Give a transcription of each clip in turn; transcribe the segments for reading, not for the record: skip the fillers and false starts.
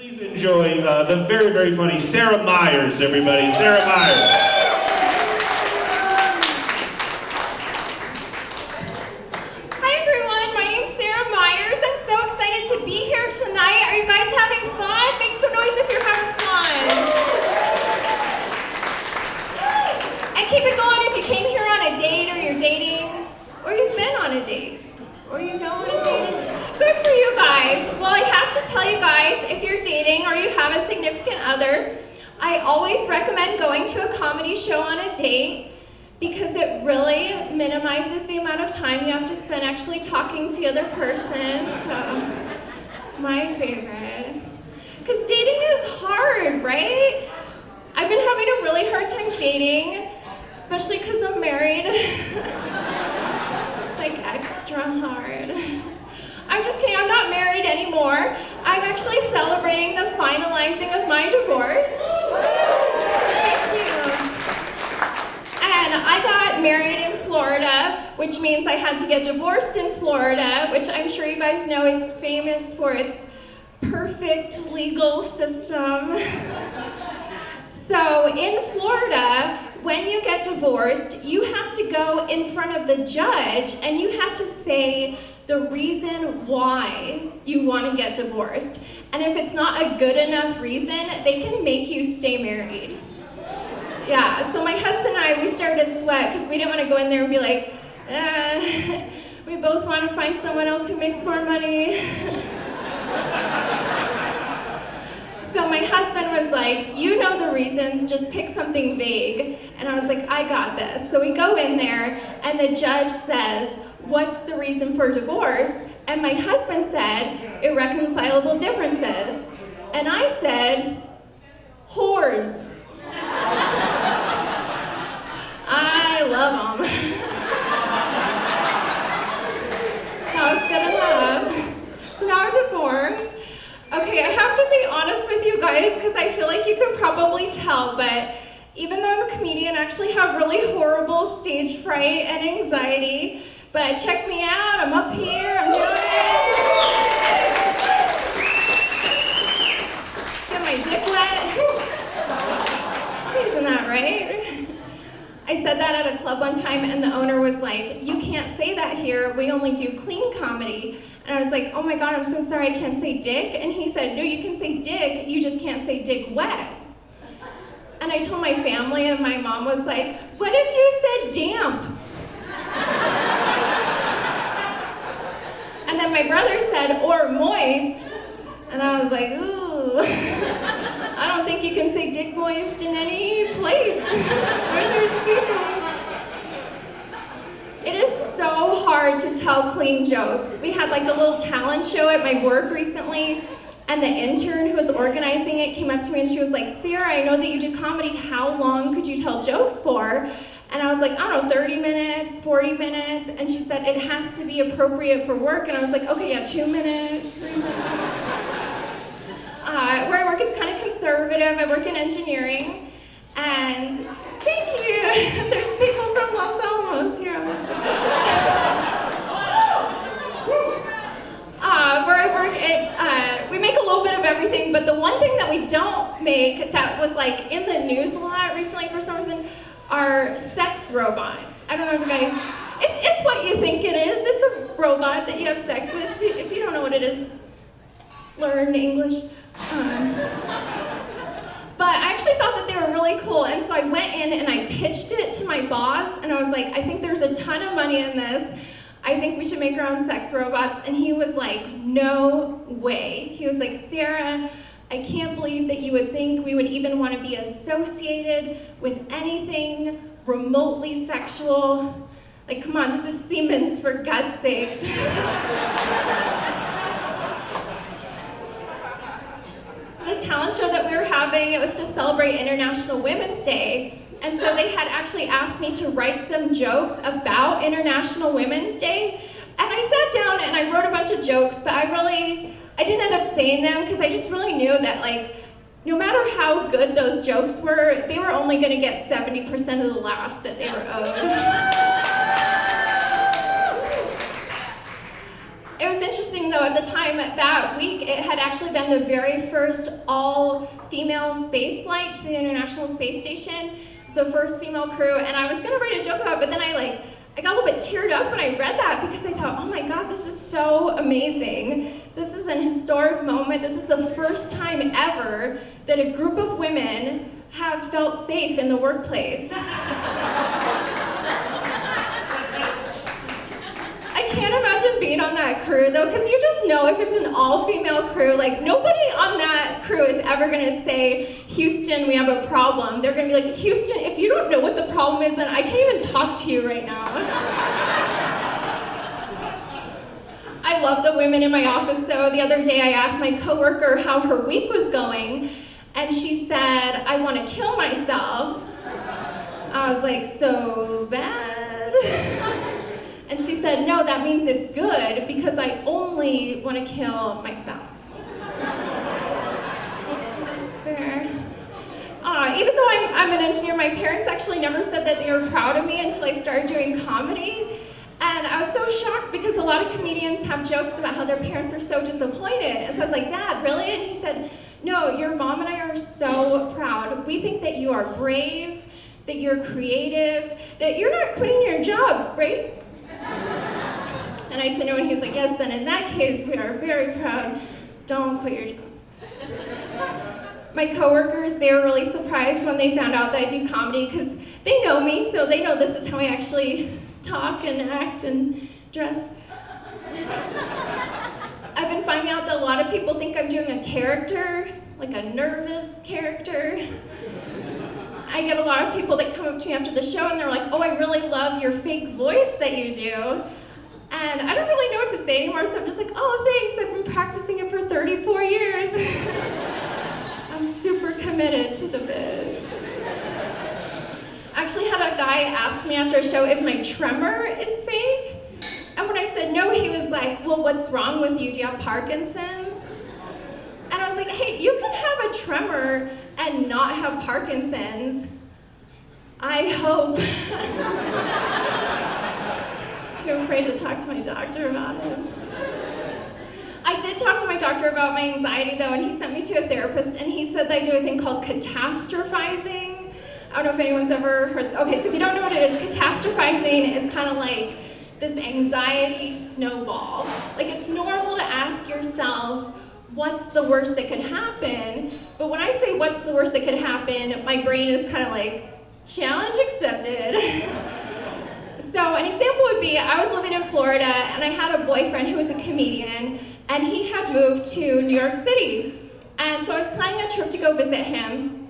Please enjoy the very, very funny Sara Meyers, everybody. Sara Meyers. Hi everyone, my name's Sara Meyers. I'm so excited to be here tonight. Are you guys having fun? Make some noise if you're having fun. And keep it going if you came here on a date or you're dating, or you've been on a date, or you know what a date is. Good for you guys. Well, I have to tell you guys, if you're dating or you have a significant other, I always recommend going to a comedy show on a date because it really minimizes the amount of time you have to spend actually talking to the other person. So it's my favorite. Because dating is hard, right? I've been having a really hard time dating, especially because I'm married. It's like extra hard. I'm just kidding, I'm not married anymore. I'm actually celebrating the finalizing of my divorce. Thank you. And I got married in Florida, which means I had to get divorced in Florida, which I'm sure you guys know is famous for its perfect legal system. So in Florida, when you get divorced, you have to go in front of the judge and you have to say the reason why you want to get divorced. And if it's not a good enough reason, they can make you stay married. Yeah, so my husband and I, we started to sweat because we didn't want to go in there and be like, we both want to find someone else who makes more money. So my husband was like, you know the reasons, just pick something vague. And I was like, I got this. So we go in there and the judge says, what's the reason for divorce? And my husband said, irreconcilable differences. And I said, whores. I love them. That was good enough. So now I'm divorced. Okay, I have to be honest with you guys because I feel like you can probably tell, but even though I'm a comedian, I actually have really horrible stage fright and anxiety. But check me out, I'm up here, I'm doing it. Get my dick wet. Isn't that right? I said that at a club one time and the owner was like, you can't say that here, we only do clean comedy. And I was like, oh my God, I'm so sorry, I can't say dick. And he said, no, you can say dick, you just can't say dick wet. And I told my family and my mom was like, what if you said damp? And then my brother said, or moist. And I was like, ooh, I don't think you can say dick moist in any place where there's people. It is so hard to tell clean jokes. We had like a little talent show at my work recently, and the intern who was organizing it came up to me and she was like, Sara, I know that you do comedy, how long could you tell jokes for? And I was like, I don't know, 30 minutes, 40 minutes. And she said, it has to be appropriate for work. And I was like, okay, yeah, 2 minutes, 3 minutes. Where I work, it's kind of conservative. I work in engineering. And thank you. There's people from Los Alamos here on this side. Where I work, we make a little bit of everything. But the one thing that we don't make that was like in the news a lot recently for some reason are sex robots. I don't know if you guys, it's what you think it is. It's a robot that you have sex with. If you don't know what it is, learn English. But I actually thought that they were really cool, and so I went in and I pitched it to my boss, and I was like, I think there's a ton of money in this. I think we should make our own sex robots. And he was like, no way. He was like, Sara, I can't believe that you would think we would even want to be associated with anything remotely sexual. Like, come on, this is Siemens, for God's sakes. The talent show that we were having, it was to celebrate International Women's Day. And so they had actually asked me to write some jokes about International Women's Day. And I sat down and I wrote a bunch of jokes, but I didn't end up saying them because I just really knew that, like, no matter how good those jokes were, they were only going to get 70% of the laughs that they were owed. It was interesting interesting though, at the time that week, it had actually been the very first all-female space flight to the International Space Station. It's the first female crew, and I was gonna write a joke about it, but then I got a little bit teared up when I read that because I thought, oh my God, this is so amazing. This is an historic moment. This is the first time ever that a group of women have felt safe in the workplace. I can't imagine being on that crew though, because you just know if it's an all-female crew, like nobody on that crew is ever gonna say, Houston, we have a problem. They're gonna be like, Houston, if you don't know what the problem is, then I can't even talk to you right now. I love the women in my office though. The other day I asked my coworker how her week was going, and she said, I wanna kill myself. I was like, so bad? And she said, no, that means it's good because I only want to kill myself. That's fair. Even though I'm an engineer, my parents actually never said that they were proud of me until I started doing comedy. And I was so shocked because a lot of comedians have jokes about how their parents are so disappointed. And so I was like, Dad, really? And he said, no, your mom and I are so proud. We think that you are brave, that you're creative, that you're not quitting your job, right? And I said no, and he was like, yes, then in that case, we are very proud. Don't quit your job. My coworkers, they were really surprised when they found out that I do comedy because they know me, so they know this is how I actually talk and act and dress. I've been finding out that a lot of people think I'm doing a character, like a nervous character. I get a lot of people that come up to me after the show and they're like, oh, I really love your fake voice that you do. And I don't really know what to say anymore, so I'm just like, oh, thanks, I've been practicing it for 34 years. I'm super committed to the bit. I actually had a guy ask me after a show if my tremor is fake. And when I said no, he was like, well, what's wrong with you? Do you have Parkinson's? And I was like, hey, you can have a tremor and not have Parkinson's. I hope. Too afraid to talk to my doctor about it. I did talk to my doctor about my anxiety though, and he sent me to a therapist, and he said that I do a thing called catastrophizing. I don't know if anyone's ever heard. Okay, so if you don't know what it is, catastrophizing is kind of like this anxiety snowball. Like it's normal to ask yourself, what's the worst that could happen? But when I say what's the worst that could happen, my brain is kind of like, challenge accepted. So an example would be, I was living in Florida and I had a boyfriend who was a comedian, and he had moved to New York City. And so I was planning a trip to go visit him,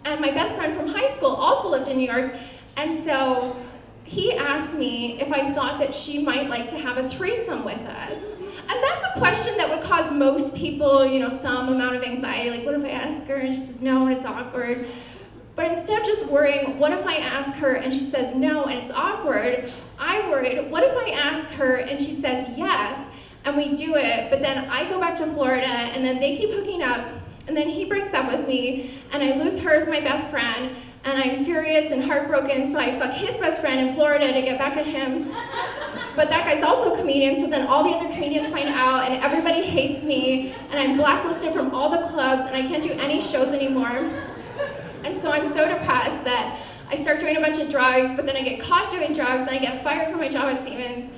and my best friend from high school also lived in New York, and so he asked me if I thought that she might like to have a threesome with us. And that's a question that would cause most people, some amount of anxiety, like what if I ask her and she says no and it's awkward? But instead of just worrying, what if I ask her and she says no and it's awkward, I worried, what if I ask her and she says yes and we do it, but then I go back to Florida and then they keep hooking up and then he breaks up with me and I lose her as my best friend and I'm furious and heartbroken, so I fuck his best friend in Florida to get back at him. But that guy's also a comedian, so then all the other comedians find out and everybody hates me and I'm blacklisted from all the clubs and I can't do any shows anymore. And so I'm so depressed that I start doing a bunch of drugs, but then I get caught doing drugs and I get fired from my job at Siemens.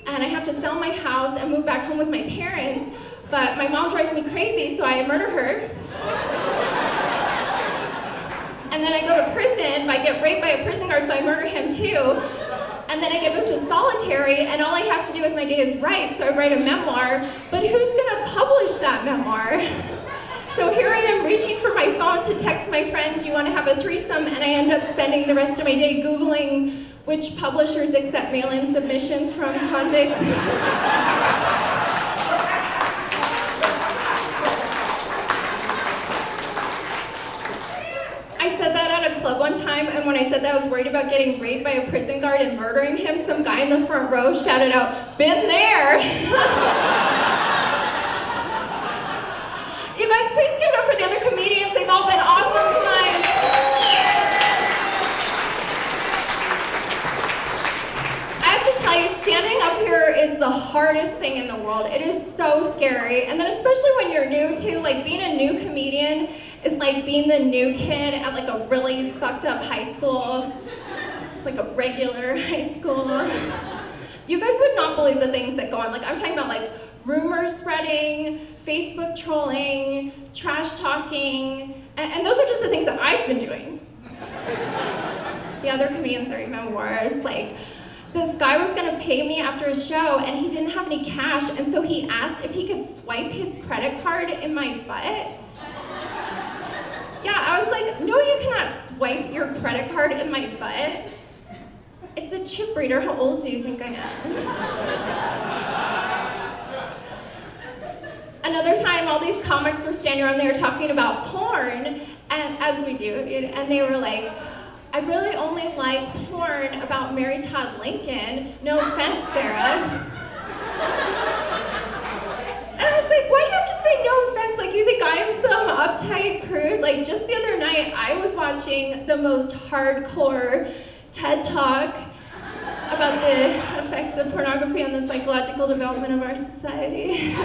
And I have to sell my house and move back home with my parents, but my mom drives me crazy, so I murder her. And then I go to prison, I get raped by a prison guard, so I murder him too. And then I get moved to solitary, and all I have to do with my day is write, so I write a memoir, but who's gonna publish that memoir? So here I am reaching for my phone to text my friend, do you want to have a threesome? And I end up spending the rest of my day Googling which publishers accept mail-in submissions from convicts. I said that at a club one time, and when I said that I was worried about getting raped by a prison guard and murdering him, some guy in the front row shouted out, "Been there!" You guys, please give it up for the other comedians. They've all been awesome tonight. I have to tell you, standing up here is the hardest thing in the world. It is so scary. And then especially when you're new too, like being a new comedian is like being the new kid at like a really fucked up high school. Just like a regular high school. You guys would not believe the things that go on. Like I'm talking about like rumor spreading, Facebook trolling, trash talking, and those are just the things that I've been doing. The other comedians are even worse. Like, this guy was gonna pay me after a show and he didn't have any cash, and so he asked if he could swipe his credit card in my butt. Yeah, I was like, no, you cannot swipe your credit card in my butt. It's a chip reader. How old do you think I am? Another time, all these comics were standing around, they were talking about porn, and as we do, and they were like, I really only like porn about Mary Todd Lincoln. No offense, Sara. And I was like, why do you have to say no offense? Like, you think I'm some uptight prude? Like, just the other night, I was watching the most hardcore TED Talk about the effects of pornography on the psychological development of our society. It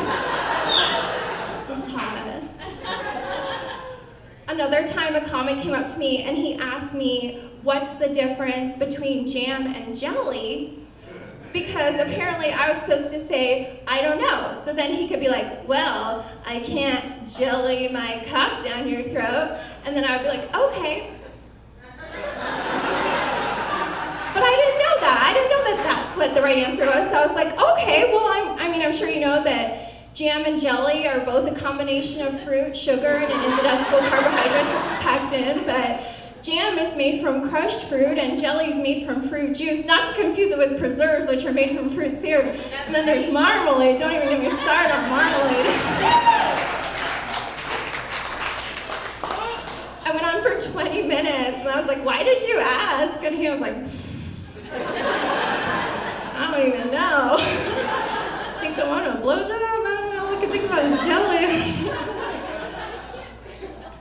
was hot. Another time a comic came up to me and he asked me, what's the difference between jam and jelly? Because apparently I was supposed to say, I don't know. So then he could be like, well, I can't jelly my cock down your throat. And then I would be like, okay. But I didn't know that. I didn't know that that's what the right answer was. So I was like, okay, well, I'm sure you know that jam and jelly are both a combination of fruit, sugar, and indigestible carbohydrates, which is packed in, but jam is made from crushed fruit and jelly is made from fruit juice, not to confuse it with preserves, which are made from fruit syrup. And then there's marmalade. Don't even get me started on marmalade. I went on for 20 minutes, and I was like, why did you ask? And he was like, I don't even know. I think I want a blowjob? I can think about is jelly.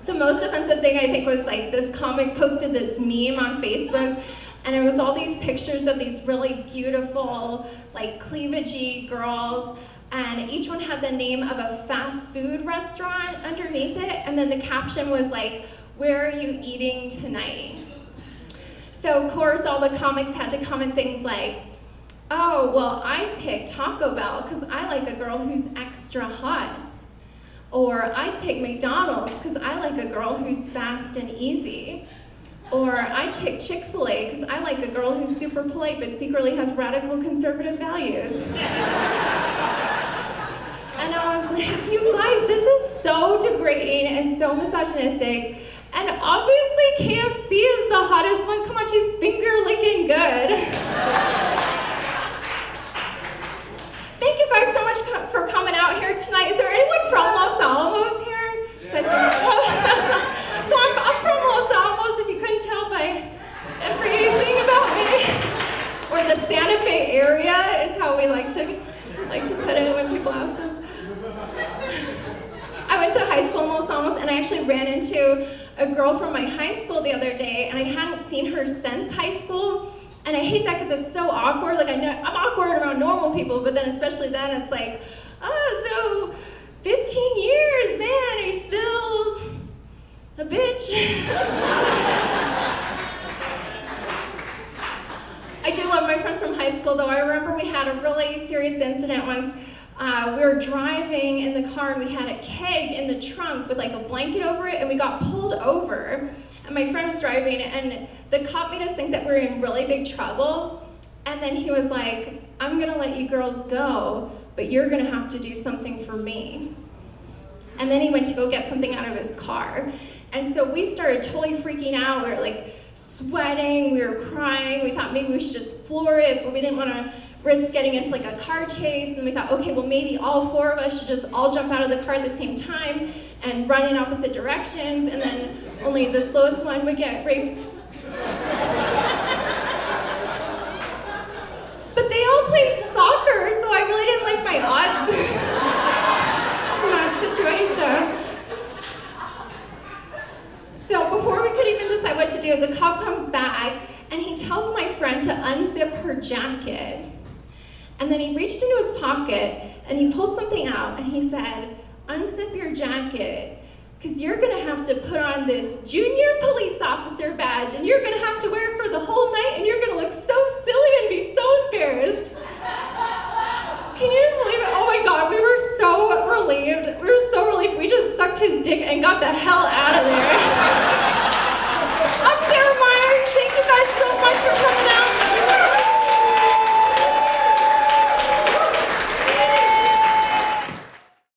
The most offensive thing I think was like this comic posted this meme on Facebook, and it was all these pictures of these really beautiful, like cleavagey girls, and each one had the name of a fast food restaurant underneath it, and then the caption was like, where are you eating tonight? So of course all the comics had to comment things like, oh, well, I'd pick Taco Bell because I like a girl who's extra hot. Or I'd pick McDonald's because I like a girl who's fast and easy. Or I'd pick Chick-fil-A because I like a girl who's super polite but secretly has radical conservative values. And I was like, you guys, this is so degrading and so misogynistic. And obviously KFC is the hottest one. Come on, she's finger licking good. Thank you guys so much for coming out here tonight. Is there anyone from Los Alamos here? So I'm from Los Alamos, if you couldn't tell by everything about me. Or the Santa Fe area is how we like to put it when people ask us. I went to high school in Los Alamos, and I actually ran into a girl from my high school the other day, and I hadn't seen her since high school. And I hate that because it's so awkward. Like, I know I'm awkward around normal people, but then especially then it's like, oh, so 15 years, man, are you still a bitch? I do love my friends from high school, though. I remember we had a really serious incident once. We were driving in the car and we had a keg in the trunk with like a blanket over it, and we got pulled over. And my friend was driving, and the cop made us think that we were in really big trouble. And then he was like, I'm gonna let you girls go, but you're gonna have to do something for me. And then he went to go get something out of his car. And so we started totally freaking out. We were like sweating, we were crying. We thought maybe we should just floor it, but we didn't wanna risk getting into like a car chase. And we thought, okay, well maybe all four of us should just all jump out of the car at the same time and run in opposite directions, and then only the slowest one would get raped. But they all played soccer, so I really didn't like my odds in that situation. So before we could even decide what to do, the cop comes back and he tells my friend to unzip her jacket. And then he reached into his pocket and he pulled something out and he said, unzip your jacket, because you're gonna have to put on this junior police officer badge and you're gonna have to wear it for the whole night and you're gonna look so silly and be so embarrassed. Can you believe it? Oh my God, we were so relieved. We were so relieved. We just sucked his dick and got the hell out of there.